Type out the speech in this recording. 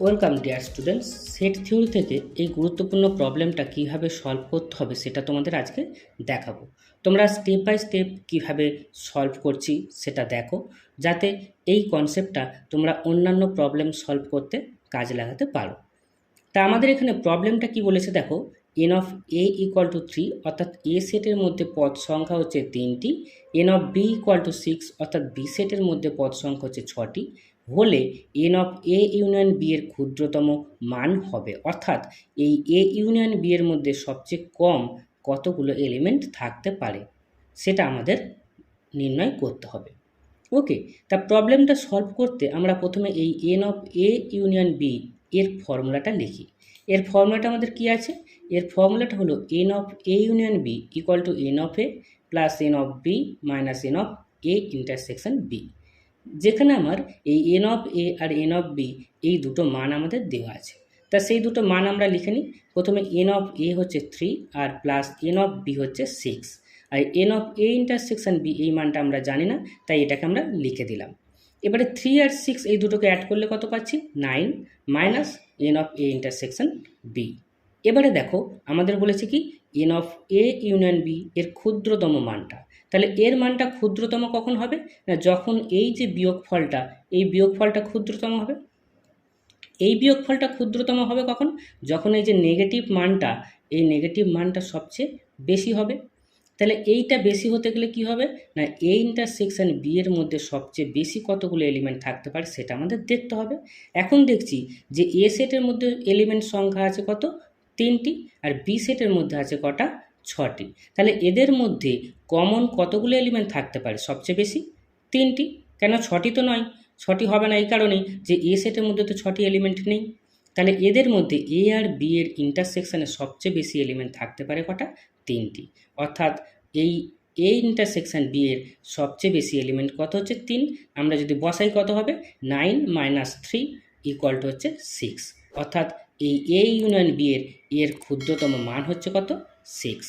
Welcome dear students. Set theory থেকে এই গুরুত্বপূর্ণ প্রবলেমটা কীভাবে সলভ করতে হবে সেটা তোমাদের আজকে দেখাবো। তোমরা স্টেপ বাই স্টেপ কীভাবে সলভ করছি সেটা দেখো, যাতে এই কনসেপ্টটা তোমরা অন্যান্য প্রবলেম সলভ করতে কাজে লাগাতে পারো। তা আমাদের এখানে প্রবলেমটা কি বলেছে দেখো, n of A equal to 3 অর্থাৎ এ সেটের মধ্যে পদ সংখ্যা হচ্ছে 3টি, n of B equal to 6 অর্থাৎ বি সেটের মধ্যে পদ সংখ্যা হচ্ছে 6টি হলে n of A union B এর ক্ষুদ্রতম মান হবে। অর্থাৎ এই এ ইউনিয়ন বি এর মধ্যে সবচেয়ে কম কতগুলো এলিমেন্ট থাকতে পারে সেটা আমাদের নির্ণয় করতে হবে। ওকে, তা প্রবলেমটা সলভ করতে আমরা প্রথমে এই n of A union B এর ফর্মুলাটা লিখি। এর ফর্মুলাটা আমাদের কি আছে? এর ফর্মুলাটা হলো n of A union B equal to n of A plus n of B minus n of A intersection B, যেখানে আমার এই এন অফ এ আর এন অফ বি এই দুটো মান আমাদের দেওয়া আছে। তা সেই দুটো মান আমরা লিখে নিই। প্রথমে এন অফ এ হচ্ছে 3 আর প্লাস এন অফ বি হচ্ছে 6, আর n of A intersection B এই মানটা আমরা জানি না, তাই এটাকে আমরা লিখে দিলাম। এবারে 3 আর 6 এই দুটোকে অ্যাড করলে কত পাচ্ছি? 9 minus n of A intersection B. এবারে দেখো আমাদের বলেছে কি n of A union B এর ক্ষুদ্রতম মানটা। তাহলে এর মানটা ক্ষুদ্রতম কখন হবে? না, যখন এই যে বিয়োগফলটা, এই বিয়োগফলটা ক্ষুদ্রতম হবে। এই বিয়োগফলটা ক্ষুদ্রতম হবে কখন? যখন এই যে নেগেটিভ মানটা, এই নেগেটিভ মানটা সবচেয়ে বেশি হবে। তাহলে এইটা বেশি হতে গেলে কি হবে? না, এ ইন্টারসেকশন বি এর মধ্যে সবচেয়ে বেশি কতগুলো এলিমেন্ট থাকতে পারে সেটা আমাদের দেখতে হবে। এখন দেখছি যে এ সেটের মধ্যে এলিমেন্ট সংখ্যা আছে কত? 3টি, আর বি সেটের মধ্যে আছে কটা? 6টি। তাহলে এদের মধ্যে কমন কতগুলো এলিমেন্ট থাকতে পারে সবচেয়ে বেশি? 3টি। কেন 6টি তো নয়? 6টি হবে না এই কারণেই যে এ সেটের মধ্যে তো 6টি এলিমেন্ট নেই। তাহলে এদের মধ্যে এ আর বি এর ইন্টারসেকশনে সবচেয়ে বেশি এলিমেন্ট থাকতে পারে কটা? 3টি। অর্থাৎ এই এ ইন্টারসেকশন বি এর সবচেয়ে বেশি এলিমেন্ট কত হচ্ছে? 3। আমরা যদি বসাই কত হবে? 9 মাইনাস 3 ইকুয়াল টু হচ্ছে 6। অর্থাৎ এই এ ইউনিয়ন বি এর ক্ষুদ্রতম মান হচ্ছে কত? 6।